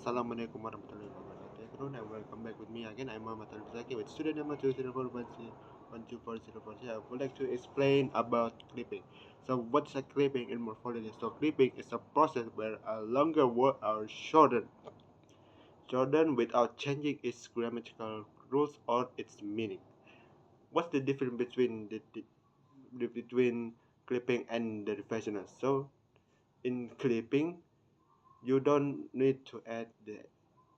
Assalamualaikum warahmatullahi wabarakatuh. Everyone, and welcome back with me again. I'm Alief Zaki with student number 204.12404. I would like to explain about clipping. So, what's a clipping in morphology? So, clipping is a process where a longer word are shortened without changing its grammatical rules or its meaning. What's the difference between between clipping and derivational? So, in clipping, you don't need to add the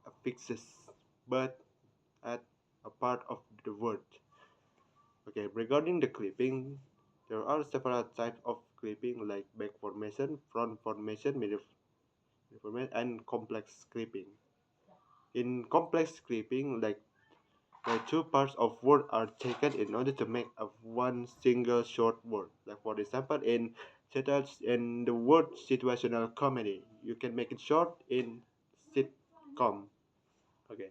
affixes, but add a part of the word. Okay, regarding the clipping, there are several types of clipping like back formation, front formation, middle formation, and complex clipping. In complex clipping, like the two parts of word are taken in order to make a one single short word. Like for example, in the word situational comedy, you can make it short in sitcom. Okay.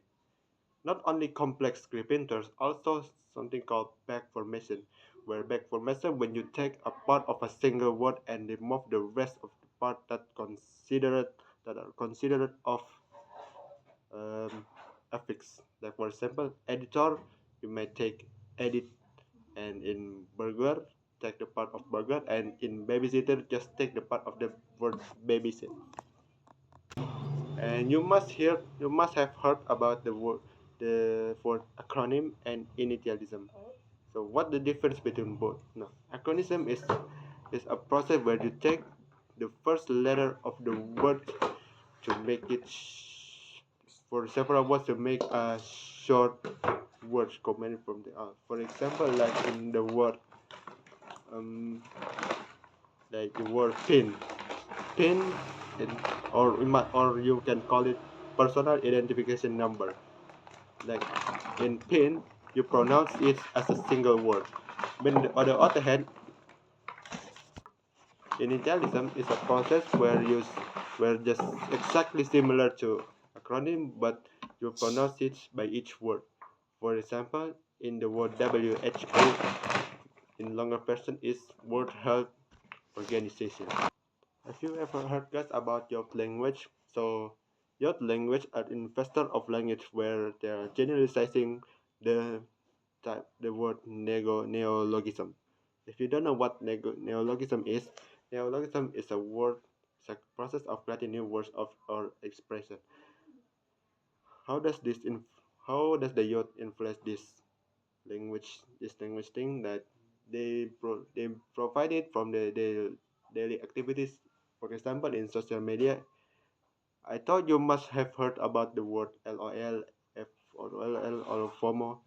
Not only complex scripting, there's also something called back formation, where back formation when you take a part of a single word and remove the rest of the part that are considered of affix. Like for example, editor, you may take edit, and in burger, take the part of burger, and in babysitter, just take the part of the word babysit. And you must have heard about the word acronym and initialism. So what the difference between both? No, acronym is a process where you take the first letter of the word to make it for several words to make a short word commanded from the out. For example, like in the word um like the word pin in, or you can call it personal identification number. Like in pin, you pronounce it as a single word. But on the other hand, initialism is a process where just exactly similar to acronym, but you pronounce it by each word. For example, in the word WHO, in longer version is World Health Organization. Have you ever heard guys about your language? So your language are investor of language where they are generalizing the the word neologism. If you don't know what neologism is a word, it's a process of creating new words of or expression. How does how does the youth influence this language thing that they provide it from the daily activities? For example, in social media, I thought you must have heard about the word LOL, F or LL or FOMO,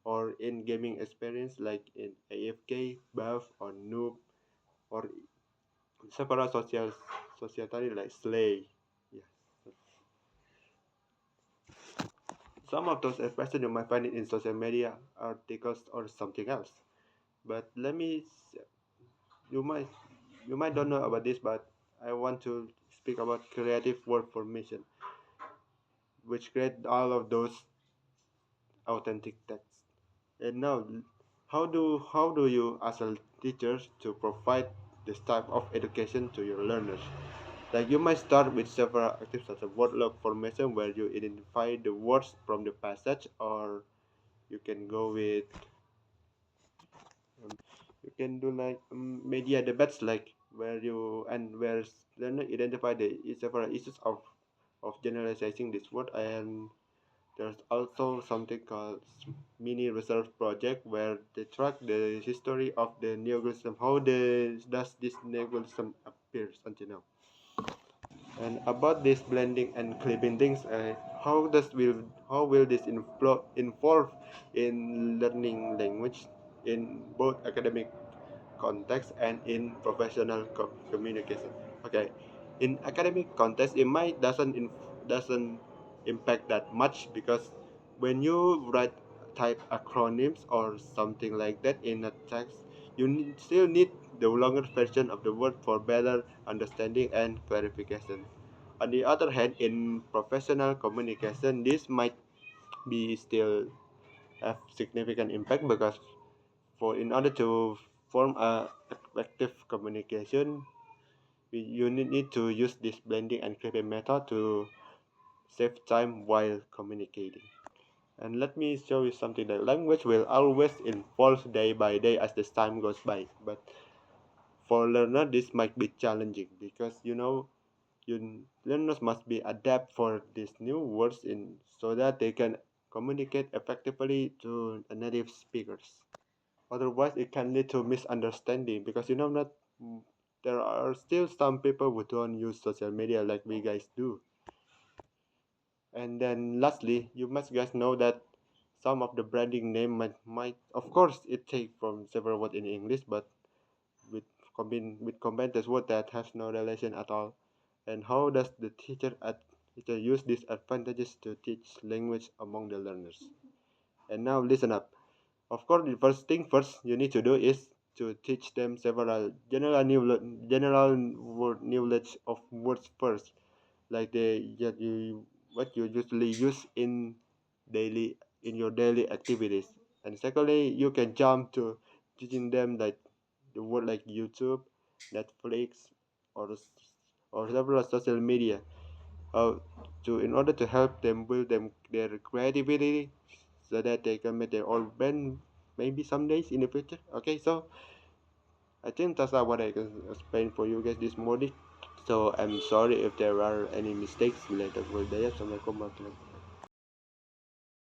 or in gaming experience like in AFK, buff, or noob, or several societary like slay. Yeah. Some of those expressions you might find it in social media articles or something else. But you might you might don't know about this, but I want to speak about creative word formation, which create all of those authentic texts. And now, how do you as a teacher to provide this type of education to your learners? Like you might start with several activities such as word log formation where you identify the words from the passage, or you can go with um, you can do like media debates like where learner identify the several issues of generalizing this word. And there's also something called mini research project where they track the history of the neologism, how does this neologism appears until now. And about this blending and clipping things, how will this involve in learning language in both academic context and in professional communication? Okay, in academic context, it might doesn't impact that much because when you write type acronyms or something like that in a text, you still need the longer version of the word for better understanding and clarification. On the other hand, in professional communication, this might be still have significant impact because for in order to form a effective communication, you need to use this blending and clipping method to save time while communicating. And let me show you something that language will always evolve day by day as the time goes by. But for learner, this might be challenging because learners must be adapt for these new words in so that they can communicate effectively to the native speakers. Otherwise, it can lead to misunderstanding because not there are still some people who don't use social media like we guys do. And then lastly, you must guys know that some of the branding name might of course it take from several words in English, but with combine this word that has no relation at all. And how does the teacher use these advantages to teach language among the learners? And now listen up. Of course, the first thing first you need to do is to teach them several general word knowledge of words first, like what you usually use daily in your daily activities. And secondly, you can jump to teaching them like the word like YouTube, Netflix, or several social media, uh, to in order to help them build their creativity so that they can make their own brand maybe some days in the future. Okay, so I think that's what I can explain for you guys this morning. So I'm sorry if there are any mistakes related with that. Assalamualaikum warahmatullahi